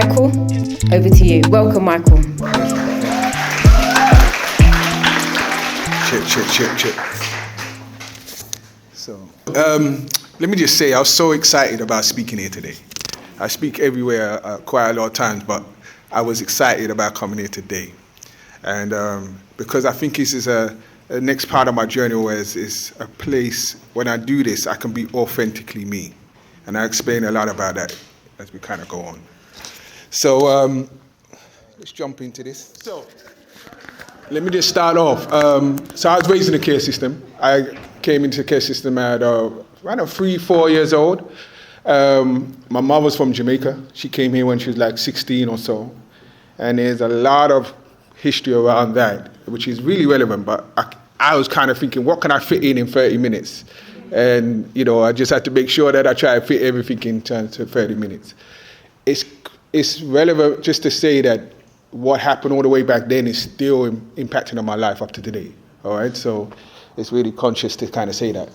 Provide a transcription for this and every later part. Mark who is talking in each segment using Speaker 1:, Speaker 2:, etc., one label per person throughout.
Speaker 1: Michael, over to you. Welcome, Michael.
Speaker 2: Chip. So, let me just say, I was so excited about speaking here today. I speak everywhere quite a lot of times, but I was excited about coming here today. And because I think this is a next part of my journey, where is a place, when I do this, I can be authentically me. And I explain a lot about that as we kind of go on. So let's jump into this. So let me just start off. So I was raised in the care system. I came into the care system at around 3-4 years old. My mom was from Jamaica. She came here when she was like 16 or so. And there's a lot of history around that, which is really relevant. But I was kind of thinking, what can I fit in 30 minutes? And, I just had to make sure that I try to fit everything in terms of 30 minutes. It's relevant just to say that what happened all the way back then is still impacting on my life up to today. All right, so it's really conscious to kind of say that.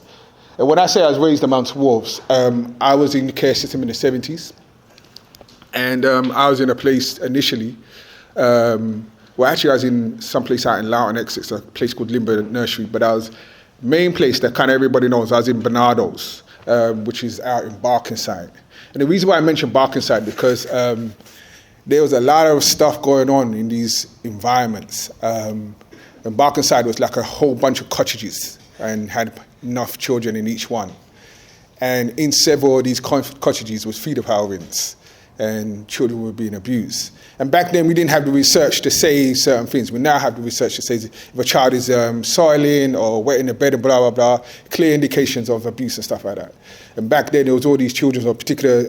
Speaker 2: And when I say I was raised amongst wolves, I was in the care system in the 70s. And I was in a place initially, I was in some place out in Loughton, Essex, a place called Limber Nursery, but I was, main place that kind of everybody knows, I was in Bernardo's, which is out in Barkingside. And the reason why I mentioned Barkingside, because there was a lot of stuff going on in these environments. And Barkingside was like a whole bunch of cottages and had enough children in each one. And in several of these cottages was feeder parents, and children were being abused. And back then we didn't have the research to say certain things. We now have the research to say if a child is soiling or wet in the bed and blah, blah, blah, clear indications of abuse and stuff like that. And back then there was all these children of particular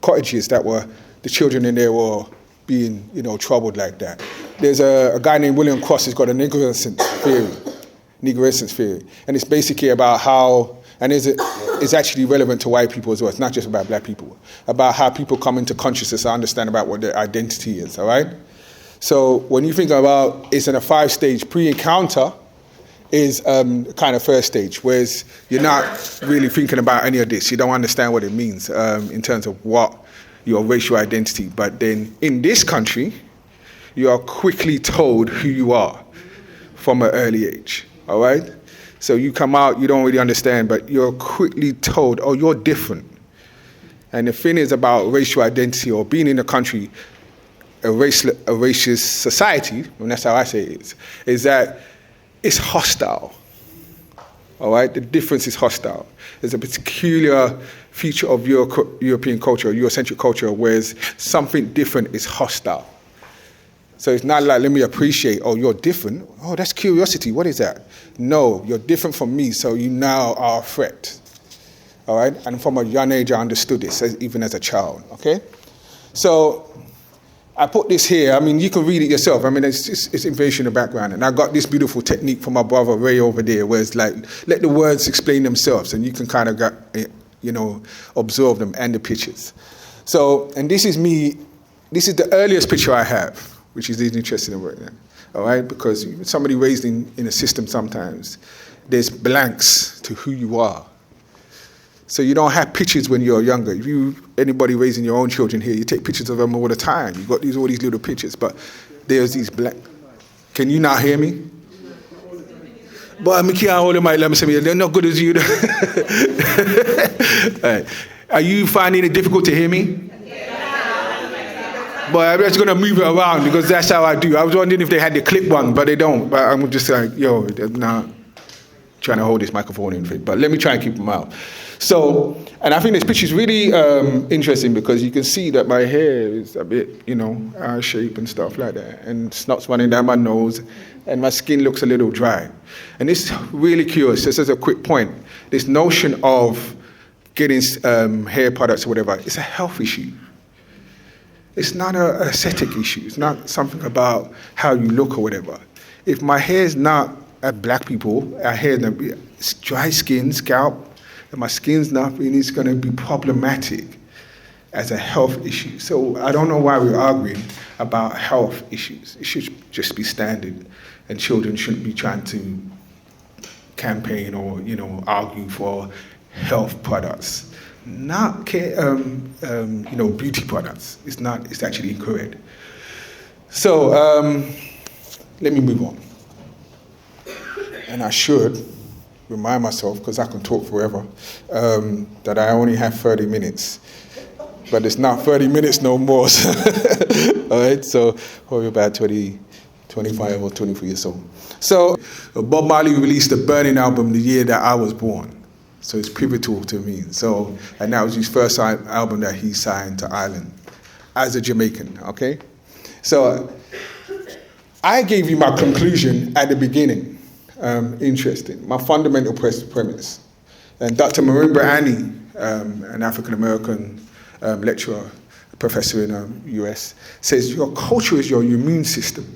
Speaker 2: cottages that were, the children in there were being, troubled like that. There's a guy named William Cross who's got a negligence theory. And it's basically about how, and it's actually relevant to white people as well. It's not just about black people. About how people come into consciousness and understand about what their identity is, all right? So when you think about it's in a 5-stage pre-encounter is kind of first stage, whereas you're not really thinking about any of this. You don't understand what it means in terms of what your racial identity. But then in this country, you are quickly told who you are from an early age, all right? So you come out, you don't really understand, but you're quickly told, oh, you're different. And the thing is about racial identity or being in a country, a racist society, and that's how I say it is that it's hostile. All right? The difference is hostile. There's a peculiar feature of your European culture, Eurocentric culture, whereas something different is hostile. So it's not like, let me appreciate, oh, you're different. Oh, that's curiosity. What is that? No, you're different from me, so you now are a threat. All right? And from a young age, I understood this, even as a child. Okay? So I put this here. I mean, you can read it yourself. I mean, it's information in the background. And I got this beautiful technique from my brother Ray over there, where it's like, let the words explain themselves, and you can kind of, absorb them and the pictures. So, and this is me. This is the earliest picture I have, which is interesting about that, all right? Because somebody raised in a system sometimes, there's blanks to who you are. So you don't have pictures when you're younger. If anybody raising your own children here, you take pictures of them all the time. You've got all these little pictures, but there's these blanks. Can you not hear me? But I can't hold the mic, let me say, they're not good as you. All right. Are you finding it difficult to hear me? But I'm just going to move it around because that's how I do. I was wondering if they had the clip one, but they don't. But I'm just like, I'm not trying to hold this microphone in. But let me try and keep them out. So, and I think this picture is really interesting because you can see that my hair is a bit, out of shape and stuff like that. And snot's running down my nose and my skin looks a little dry. And it's really curious, just as a quick point, this notion of getting hair products or whatever, it's a health issue. It's not an aesthetic issue. It's not something about how you look or whatever. If my hair is not, black people, our hair, it's dry skin, scalp, and my skin's not really, it's going to be problematic as a health issue. So I don't know why we're arguing about health issues. It should just be standard, and children shouldn't be trying to campaign or, argue for health products. not beauty products. It's not. It's actually incorrect. So let me move on. And I should remind myself, because I can talk forever, that I only have 30 minutes. But it's not 30 minutes no more. All right, so probably about 25 or 23 years old. So Bob Marley released the Burning album the year that I was born. So it's pivotal to me. So, and that was his first album that he signed to Ireland as a Jamaican, okay? So I gave you my conclusion at the beginning. Interesting. My fundamental premise. And Dr. Marimba Annie, an African-American lecturer, professor in the US, says your culture is your immune system.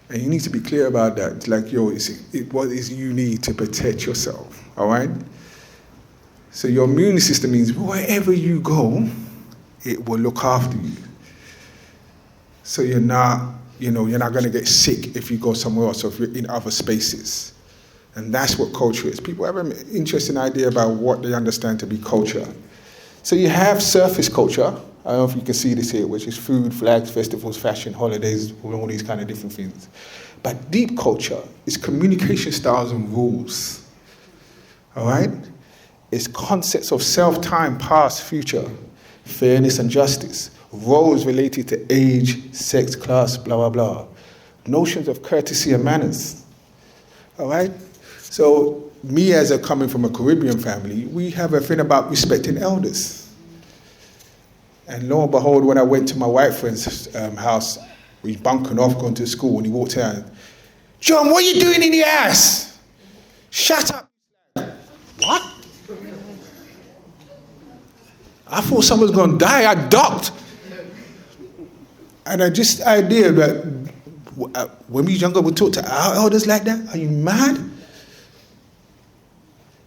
Speaker 2: And you need to be clear about that. Like, what is you need to protect yourself, all right? So your immune system means wherever you go, it will look after you. So you're not going to get sick if you go somewhere else or if you're in other spaces. And that's what culture is. People have an interesting idea about what they understand to be culture. So you have surface culture. I don't know if you can see this here, which is food, flags, festivals, fashion, holidays, all these kind of different things. But deep culture is communication styles and rules. All right? It's concepts of self, time, past, future, fairness and justice, roles related to age, sex, class, blah, blah, blah. Notions of courtesy and manners. All right? So me coming from a Caribbean family, we have a thing about respecting elders. And lo and behold, when I went to my white friend's house, we bunking off going to school, and he walked out. John, what are you doing in the ass? Shut up. What? I thought someone was going to die. I ducked. And I just idea that when we was younger, we talk to our elders like that. Are you mad?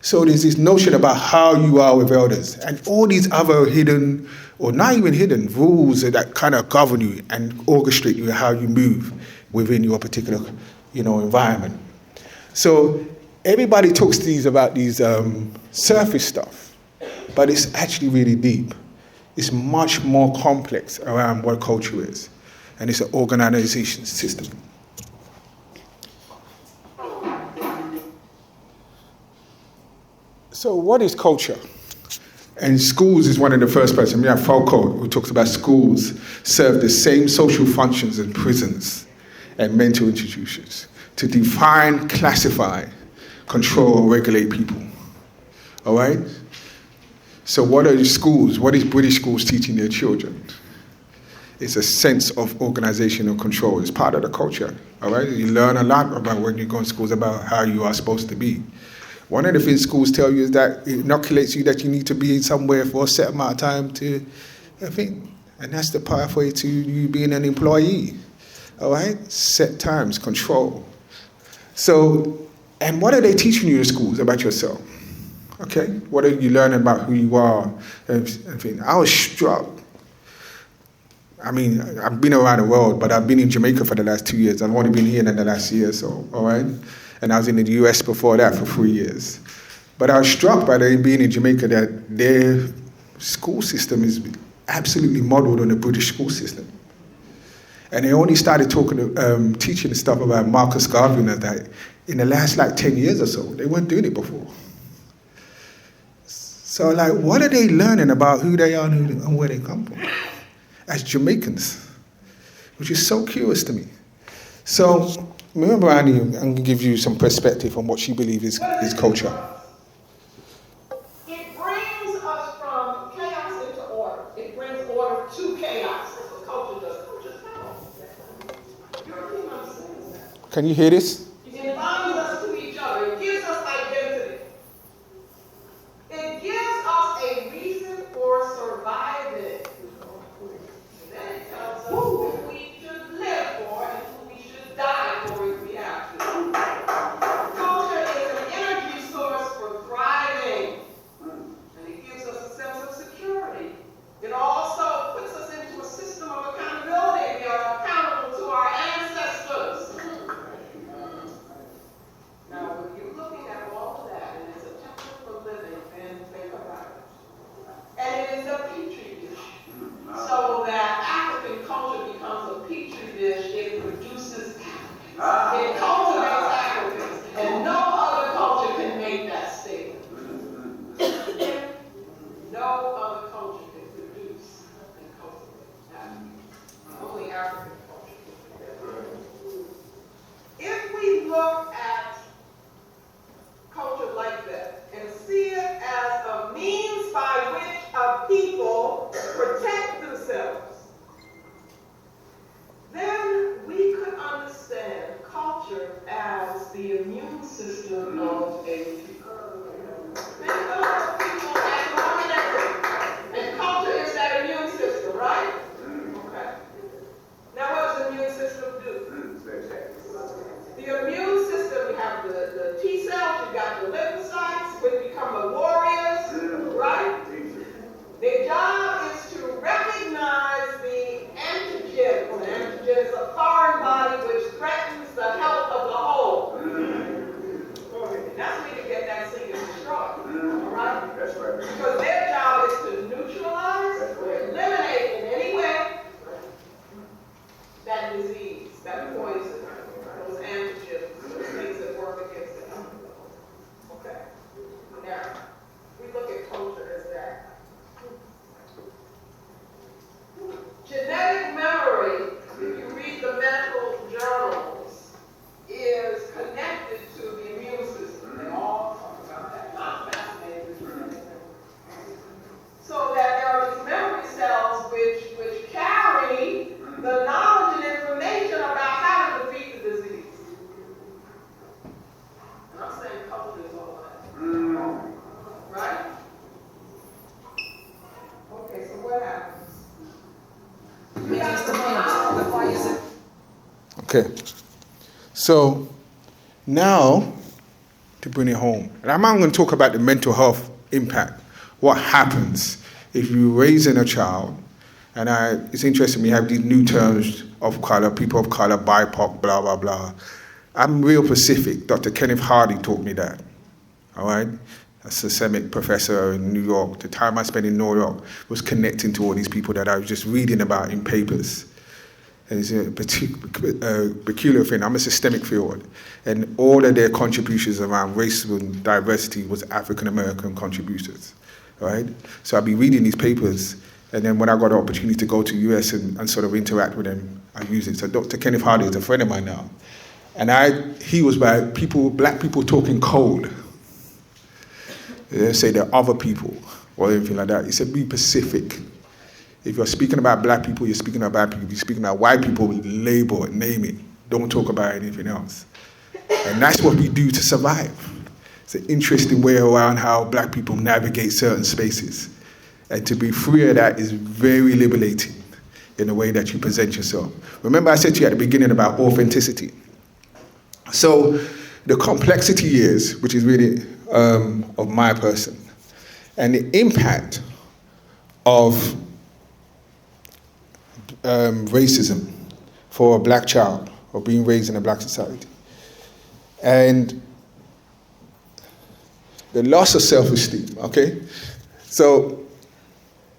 Speaker 2: So there's this notion about how you are with elders and all these other hidden, or not even hidden, rules that kind of govern you and orchestrate you how you move within your particular, environment. So everybody talks about these surface stuff, but it's actually really deep. It's much more complex around what culture is, and it's an organization system. So what is culture? And schools is one of the first person. We have Foucault, who talks about schools serve the same social functions as prisons and mental institutions to define, classify, control, regulate people. All right? So what are schools? What is British schools teaching their children? It's a sense of organization and control. It's part of the culture. All right? You learn a lot about when you go in schools about how you are supposed to be. One of the things schools tell you is that it inoculates you that you need to be somewhere for a set amount of time to, and that's the pathway to you being an employee. All right? Set times, control. So, and what are they teaching you in schools about yourself? Okay? What are you learning about who you are? I was struck. I've been around the world, but I've been in Jamaica for the last 2 years. I've only been here in the last year or so, all right? And I was in the US before that for 3 years. But I was struck by being in Jamaica that their school system is absolutely modeled on the British school system. And they only started teaching stuff about Marcus Garvey and that in the last 10 years or so. They weren't doing it before. So what are they learning about who they are and where they come from as Jamaicans? Which is so curious to me. So remember, Annie, I'm going to give you some perspective on what she believes is culture.
Speaker 3: It brings us from chaos into order. It brings order to chaos. That's what culture does. Culture is European understands that.
Speaker 2: Can you hear this?
Speaker 3: It binds us to each other. It gives us identity. It gives us a reason for surviving. And then it tells us who we should live for and who we should die for if we have to. Culture is an energy source for thriving. And it gives us a sense of security. It also puts us into a system of accountability. We are accountable to our ancestors.
Speaker 2: Okay. So now to bring it home, and I'm going to talk about the mental health impact. What happens if you're raising a child? And it's interesting, we have these new terms of color, people of color, BIPOC, blah, blah, blah. I'm real Pacific. Dr. Kenneth Hardy taught me that. All right? A systemic professor in New York. The time I spent in New York was connecting to all these people that I was just reading about in papers. And it's a peculiar thing. I'm a systemic field. And all of their contributions around race and diversity was African American contributors. All right? So I'd be reading these papers, and then when I got the opportunity to go to the US and sort of interact with them, I use it. So Dr. Kenneth Hardy is a friend of mine now. And he was about black people talking code. They say they're other people or anything like that. He said, be Pacific. If you're speaking about black people, you're speaking about people. If you're speaking about white people, label it, name it. Don't talk about anything else. And that's what we do to survive. It's an interesting way around how black people navigate certain spaces. And to be free of that is very liberating in the way that you present yourself. Remember I said to you at the beginning about authenticity. So the complexity is, which is really of my person, and the impact of racism for a black child or being raised in a black society. And the loss of self-esteem, okay? So,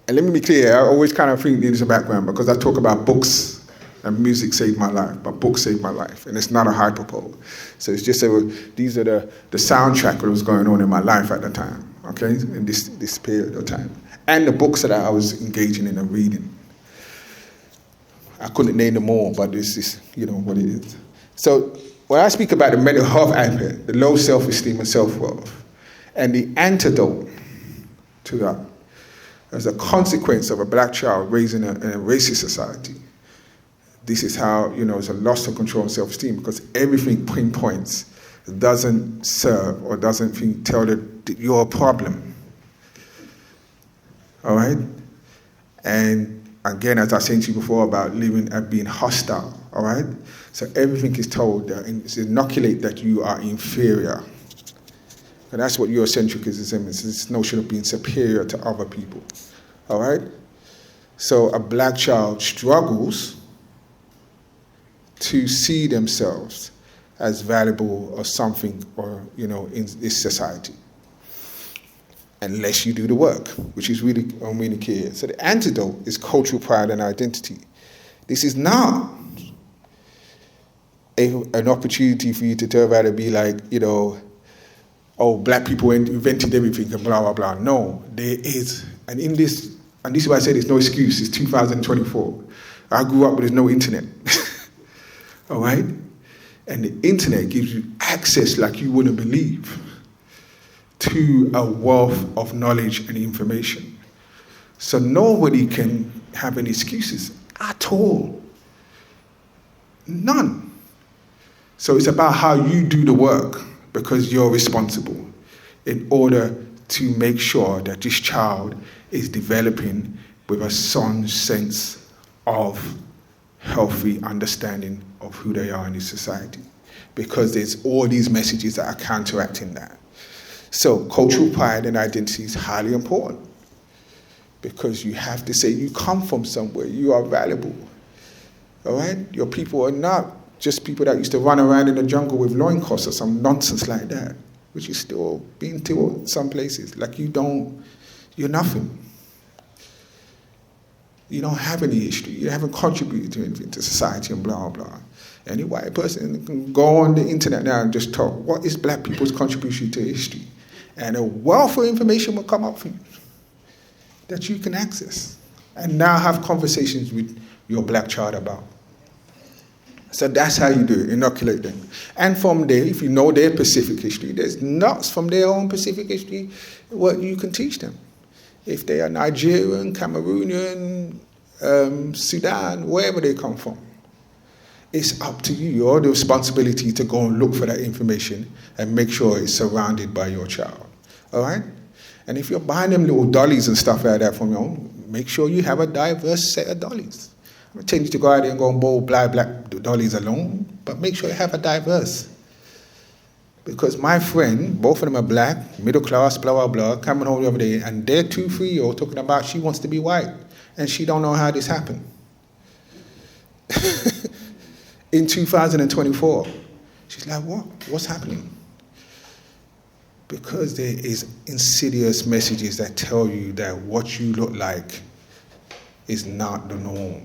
Speaker 2: and let me be clear, I always kind of think there's a background because I talk about books and music saved my life, but books saved my life, and it's not a hyperbole. So it's just these are the soundtrack that was going on in my life at the time, okay, in this period of time, and the books that I was engaging in and reading. I couldn't name them all, but this is, what it is. So when I speak about the mental health aspect, the low self-esteem and self-worth, and the antidote to that, as a consequence of a black child raised in a racist society, this is how, it's a loss of control and self-esteem, because everything pinpoints, doesn't serve or doesn't tell that you're a problem. All right? And again, as I said to you before about living and being hostile, all right? So everything is told, it's inoculate that you are inferior. And that's what Eurocentricism is, this notion of being superior to other people, all right? So a black child struggles to see themselves as valuable or something or, in this society. Unless you do the work, which is really key. So the antidote is cultural pride and identity. This is not an opportunity for you to turn around and be like, black people invented everything and blah, blah, blah. No, there is. And this is why I said there's no excuse. It's 2024. I grew up, but there's no internet. All right? And the internet gives you access like you wouldn't believe to a wealth of knowledge and information. So nobody can have any excuses at all. None. So it's about how you do the work, because you're responsible in order to make sure that this child is developing with a sound sense of healthy understanding of who they are in this society. Because there's all these messages that are counteracting that. So cultural pride and identity is highly important, because you have to say you come from somewhere, you are valuable. All right? Your people are not just people that used to run around in the jungle with loincloths or some nonsense like that, which is still being taught some places. Like you're nothing. You don't have any history. You haven't contributed to anything to society and blah, blah. Any white person can go on the internet now and just talk, what is black people's contribution to history? And a wealth of information will come up for you that you can access and now have conversations with your black child about. So that's how you do it, inoculate them. And from there, if you know their Pacific history, there's nuts from their own Pacific history what you can teach them. If they are Nigerian, Cameroonian, Sudan, wherever they come from, it's up to you. You have the responsibility to go and look for that information and make sure it's surrounded by your child. All right? And if you're buying them little dollies and stuff like that from your own, make sure you have a diverse set of dollies. I'm not telling you to go out there and go and bowl black dollies alone, but make sure you have a diverse. Because my friend, both of them are black, middle class, blah, blah, blah, coming home the other day, and they're 2-3-year-old talking about she wants to be white, and she don't know how this happened. In 2024. She's like, what? What's happening? Because there is insidious messages that tell you that what you look like is not the norm.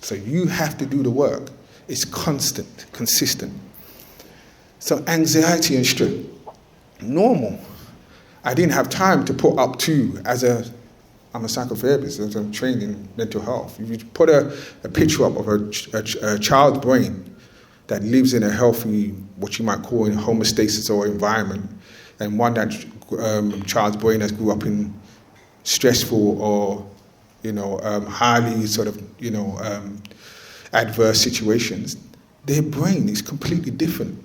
Speaker 2: So you have to do the work. It's constant, consistent. So anxiety and stress, normal. I didn't have time to put up to, I'm a psychotherapist, as I'm trained in mental health. If you put a picture up of a child's brain that lives in a healthy, what you might call a homeostasis or environment, and one that child's brain that grew up in stressful or, highly sort of, adverse situations, their brain is completely different.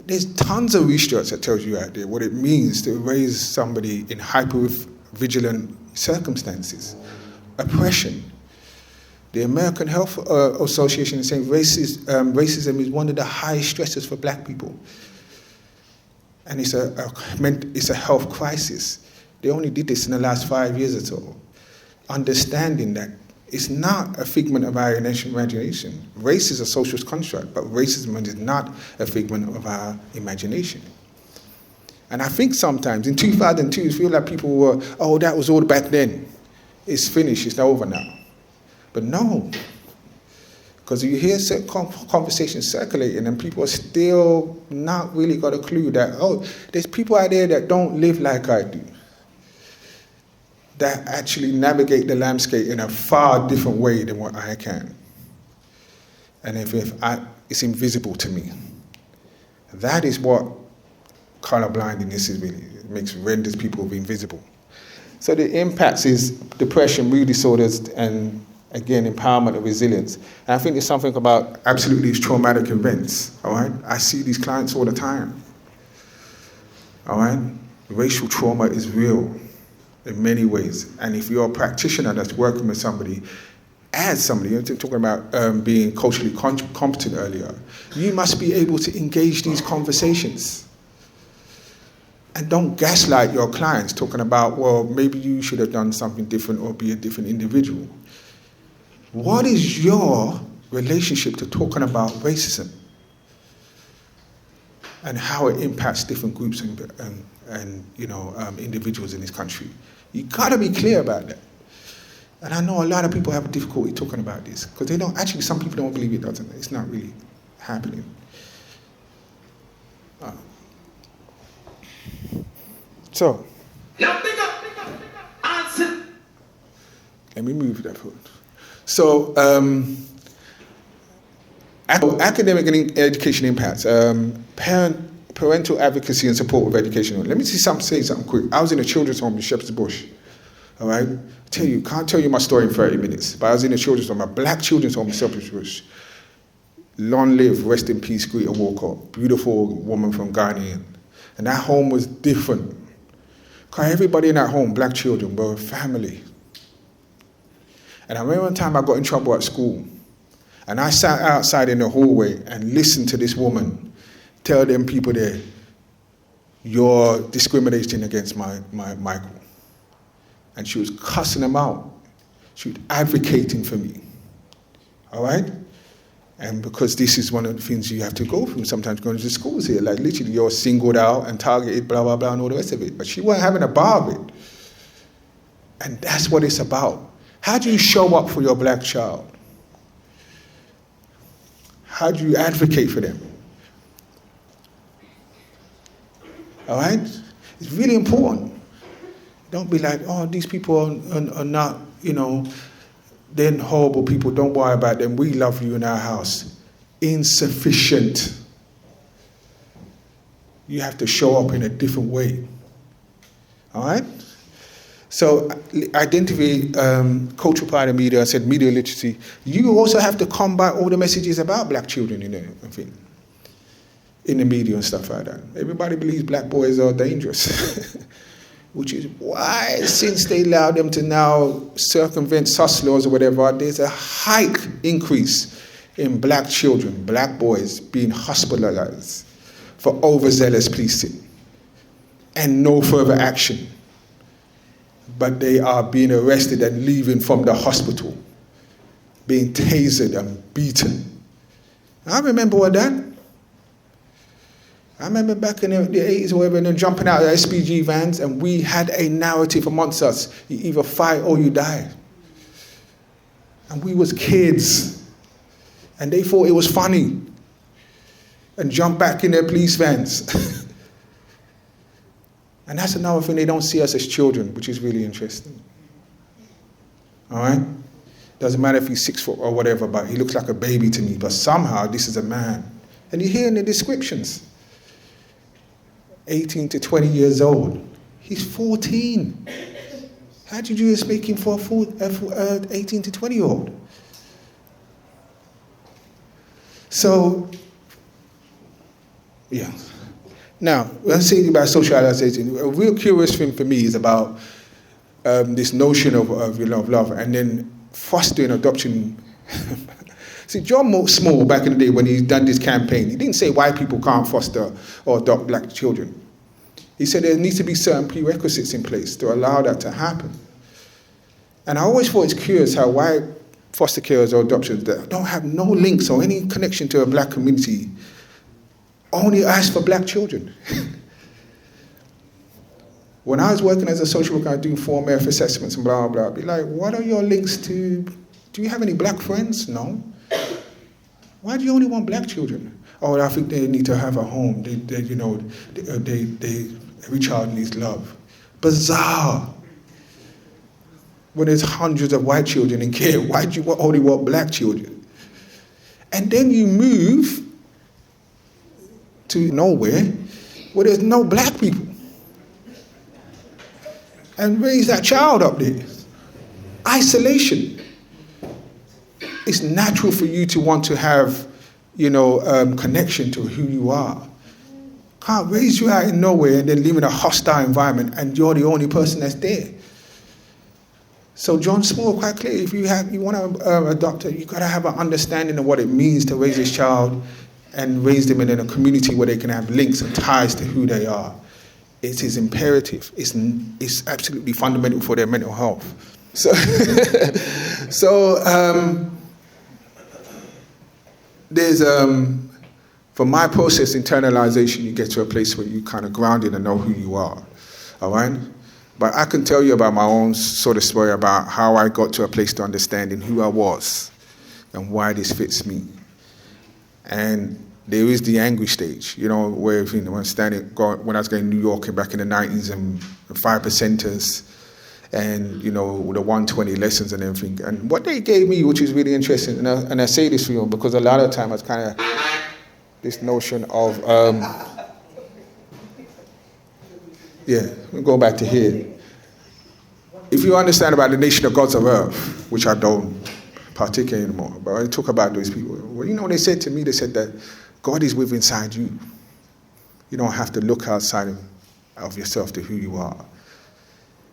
Speaker 2: There's tons of research that tells you out there what it means to raise somebody in hyper-vigilant circumstances. Oppression. The American Health Association is saying racism is one of the highest stressors for black people. And it's a health crisis. They only did this in the last 5 years or so. Understanding that it's not a figment of our imagination. Race is a social construct, but racism is not a figment of our imagination. And I think sometimes, in 2002, it feels like people were, that was all back then. It's finished, it's over now. But no. Because you hear certain conversations circulating and people are still not really got a clue that, there's people out there that don't live like I do, that actually navigate the landscape in a far different way than what I can. And it's invisible to me. That is what color blindness is really. It renders people invisible. So the impacts is depression, mood disorders, and again, empowerment and resilience. And I think there's something about absolutely these traumatic events, all right? I see these clients all the time, all right? Racial trauma is real in many ways. And if you're a practitioner that's working with somebody, you're talking about being culturally competent earlier, you must be able to engage these conversations. And don't gaslight your clients talking about, maybe you should have done something different or be a different individual. What is your relationship to talking about racism and how it impacts different groups and individuals in this country? You got to be clear about that. And I know a lot of people have difficulty talking about this because some people don't believe it doesn't. It's not really happening. So, let me move that forward. So, academic and education impacts. Parental advocacy and support of education. Let me say something quick. I was in a children's home in Shepherd's Bush. All right? Can't tell you my story in 30 minutes, but I was in a children's home, a black children's home in Shepherd's Bush. Long live, rest in peace, Greta Walcott. Beautiful woman from Ghana. And that home was different. Because everybody in that home, black children, were a family. And I remember one time I got in trouble at school. And I sat outside in the hallway and listened to this woman tell them people there, you're discriminating against my Michael. And she was cussing them out. She was advocating for me. All right? And because this is one of the things you have to go through sometimes going to schools here. Like literally you're singled out and targeted, blah, blah, blah, and all the rest of it. But she wasn't having a bar of it. And that's what it's about. How do you show up for your black child? How do you advocate for them? All right? It's really important. Don't be like, these people are not, they're horrible people. Don't worry about them. We love you in our house. Insufficient. You have to show up in a different way. All right? So identity, cultural pride in media, I said media literacy. You also have to combat all the messages about black children in the media and stuff like that. Everybody believes black boys are dangerous. which is why since they allowed them to now circumvent SUS laws or whatever, there's a hike increase in black children, black boys being hospitalized for overzealous policing and no further action. But they are being arrested and leaving from the hospital, being tasered and beaten. I remember all that. I remember back in the 80s or whatever, and then jumping out of SPG vans, and we had a narrative amongst us. You either fight or you die. And we was kids. And they thought it was funny. And jumped back in their police vans. And that's another thing, they don't see us as children, which is really interesting. All right? Doesn't matter if he's 6 foot or whatever, but he looks like a baby to me. But somehow this is a man. And you hear in the descriptions, 18 to 20 years old. He's 14. How did you expect him for a 18 to 20-year-old? So, yeah. Now, let's say about socialization. A real curious thing for me is about this notion of love, and then fostering adoption. See, John Small, back in the day when he done this campaign, he didn't say white people can't foster or adopt black children. He said there needs to be certain prerequisites in place to allow that to happen. And I always thought it's curious how white foster carers or adoptions that don't have no links or any connection to a black community only ask for black children. When I was working as a social worker, I was doing form F assessments and blah, blah, blah. I'd be like, what are your links to, do you have any black friends? No. Why do you only want black children? Oh, I think they need to have a home. Every child needs love. Bizarre. When there's hundreds of white children in care, why do you only want black children? And then you move to nowhere where there's no black people and raise that child up there. Isolation. It's natural for you to want to have, connection to who you are. Can't raise you out in nowhere and then live in a hostile environment and you're the only person that's there. So John Small, quite clear, if you want to adopt it, you've got to have an understanding of what it means to raise this child and raise them in a community where they can have links and ties to who they are. It is imperative. It's absolutely fundamental for their mental health. So, there's, for my process, internalization, you get to a place where you kind of grounded and know who you are, all right? But I can tell you about my own sort of story about how I got to a place to understanding who I was and why this fits me. And there is the angry stage, where when I was going to New York and back in the 90s and 5%ers and, the 120 lessons and everything. And what they gave me, which is really interesting, and I say this for you because a lot of time it's kind of this notion of, we'll go back to here. If you understand about the nation of gods of earth, which I don't partake in anymore, but I talk about those people, they said to me, they said that God is within inside you. You don't have to look outside of yourself to who you are.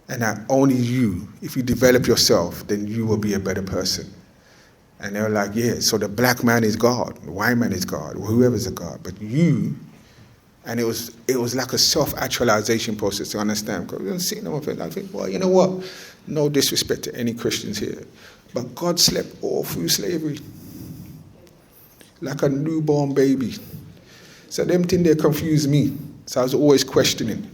Speaker 2: And that only you, if you develop yourself, then you will be a better person. And they were like, so the black man is God, the white man is God, whoever's a God, but you. And it was like a self-actualization process to understand. Because I'm sitting there and I think, well, you know what? No disrespect to any Christians here, but God slept all through slavery. Like a newborn baby. So them things, they confused me. So I was always questioning.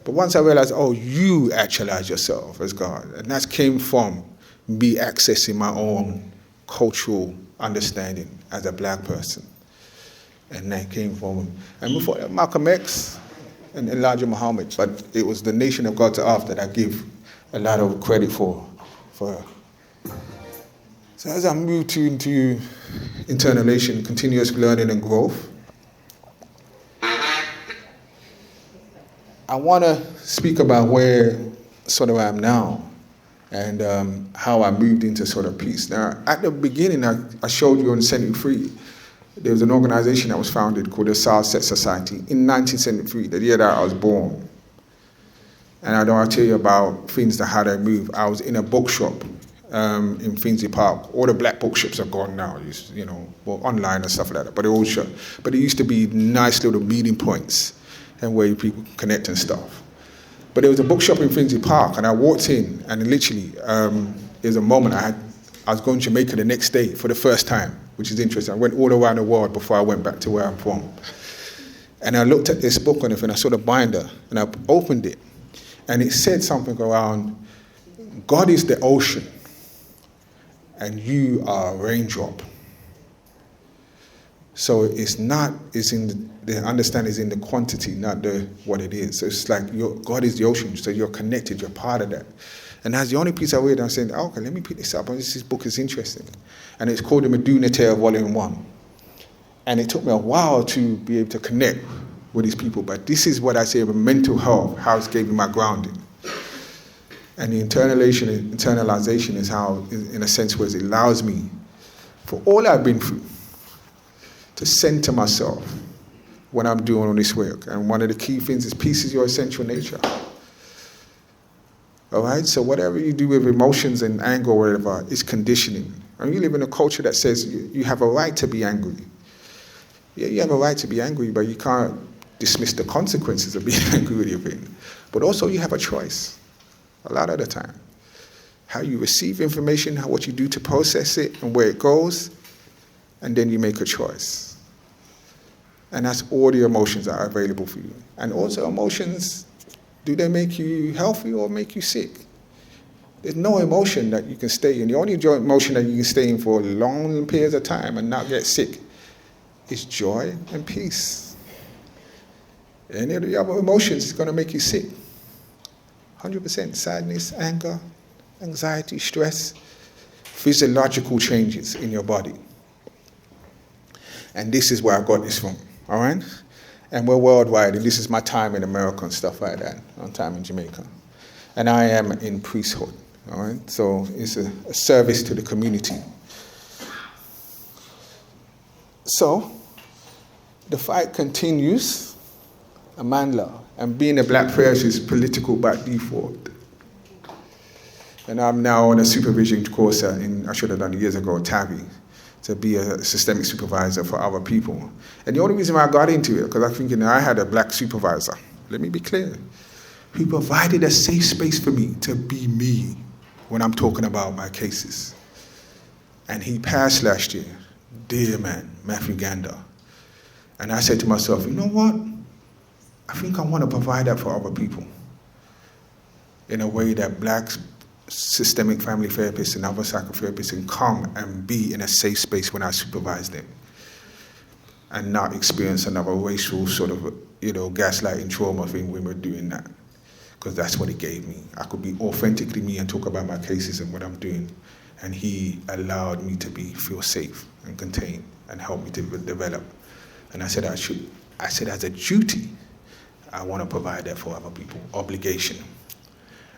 Speaker 2: But once I realized, you actualize yourself as God. And that came from me accessing my own cultural understanding as a black person. And that came from, and before that, Malcolm X and Elijah Muhammad. But it was the nation of God to earth that I give a lot of credit for. So as I move into internalization, continuous learning and growth, I want to speak about where sort of I am now and how I moved into sort of peace. Now, at the beginning, I showed you on 73, there was an organization that was founded called the South Set Society in 1973, the year that I was born. And I don't want to tell you about things that how they move. I was in a bookshop in Finsbury Park. All the black bookshops are gone now, well, online and stuff like that, but they're all shut. But it used to be nice little meeting points and where people connect and stuff. But there was a bookshop in Finsbury Park, and I walked in, and literally, there's a moment I was going to Jamaica the next day for the first time, which is interesting. I went all around the world before I went back to where I'm from. And I looked at this book on it, and I saw the binder, and I opened it, and it said something around, God is the ocean, and you are a raindrop. So it's in the understanding is in the quantity, not what it is. So it's like God is the ocean, so you're connected, you're part of that. And that's the only piece I read. I'm saying, okay, let me pick this up. And this book is interesting. And it's called the Meduna Tale, Volume 1. And it took me a while to be able to connect with these people. But this is what I say about mental health, how it's gave me my grounding. And the internalization is how, in a sense, where it allows me, for all I've been through, to center myself when I'm doing all this work. And one of the key things is peace is your essential nature. All right? So whatever you do with emotions and anger or whatever is conditioning. And you live in a culture that says you have a right to be angry. Yeah, you have a right to be angry, but you can't dismiss the consequences of being angry with your thing. But also you have a choice a lot of the time. How you receive information, what you do to process it, and where it goes, and then you make a choice. And that's all the emotions that are available for you. And also emotions, do they make you healthy or make you sick? There's no emotion that you can stay in. The only emotion that you can stay in for long periods of time and not get sick is joy and peace. Any of the other emotions is going to make you sick. 100%. Sadness, anger, anxiety, stress, physiological changes in your body. And this is where I got this from, all right? And we're worldwide, and this is my time in America and stuff like that, my time in Jamaica. And I am in priesthood, all right? So it's a service to the community. So the fight continues, Amandla, and being a black person is political by default. And I'm now on a supervision course I should have done it years ago, TAVI, to be a systemic supervisor for other people. And the only reason why I got into it, because I'm thinking I had a black supervisor. Let me be clear. He provided a safe space for me to be me when I'm talking about my cases. And he passed last year, dear man, Matthew Gander. And I said to myself, you know what? I think I want to provide that for other people in a way that black systemic family therapists and other psychotherapists can come and be in a safe space when I supervise them and not experience another racial sort of, gaslighting trauma thing when we're doing that. Because that's what it gave me. I could be authentically me and talk about my cases and what I'm doing. And he allowed me to feel safe and contained and help me to develop. And I said as a duty, I want to provide that for other people, obligation.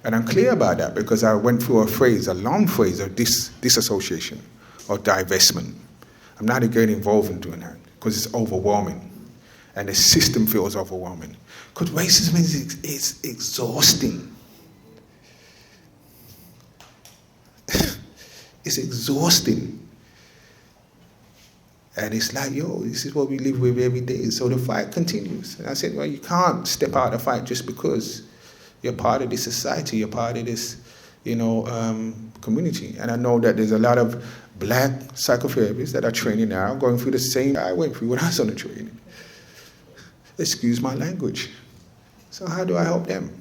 Speaker 2: And I'm clear about that because I went through a long phrase of disassociation or divestment. I'm not getting involved in doing that because it's overwhelming. And the system feels overwhelming. Because racism is exhausting. It's exhausting. And it's like, this is what we live with every day. So the fight continues. And I said, well, you can't step out of the fight just because you're part of this society, you're part of this, community. And I know that there's a lot of black psychotherapists that are training now, going through the same I went through when I was on the training. Excuse my language. So how do I help them?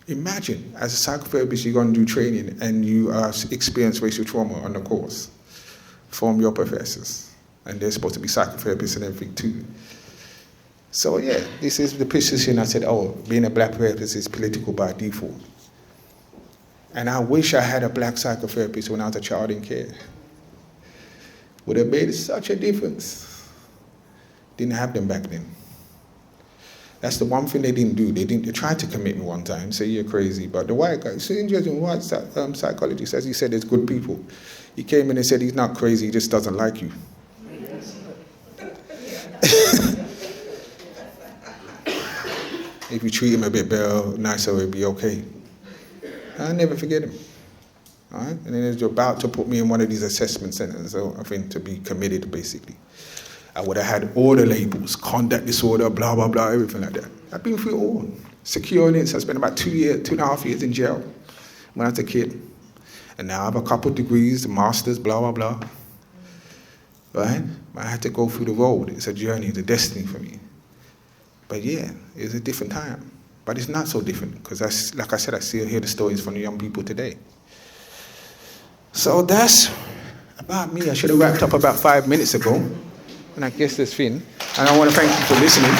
Speaker 2: Imagine, as a psychotherapist, you're going to do training and you experience racial trauma on the course from your professors. And they're supposed to be psychotherapists and everything too. So yeah, this is the position I said, being a black therapist is political by default. And I wish I had a black psychotherapist when I was a child in care. Would have made such a difference. Didn't have them back then. That's the one thing they didn't do. They tried to commit me one time, say you're crazy. But the white guy, it's interesting, white psychologist, as he said, there's good people. He came in and said he's not crazy, he just doesn't like you. if you treat him a bit better, nicer, it'll be okay. I'll never forget him. All right? And then they're about to put me in one of these assessment centers, so I think to be committed, basically. I would have had all the labels, conduct disorder, blah, blah, blah, everything like that. I've been through it all. Secure units, I spent about 2.5 years in jail when I was a kid. And now I have a couple of degrees, masters, blah, blah, blah. Right? I had to go through the road. It's a journey, it's a destiny for me. But yeah, it's a different time. But it's not so different, because like I said, I still hear the stories from the young people today. So that's about me. I should have wrapped up about 5 minutes ago. And I guess that's Finn. And I want to thank you for listening.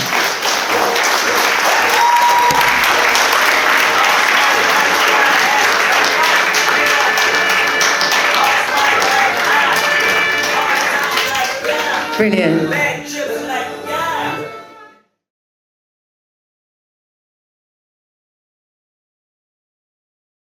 Speaker 1: Brilliant.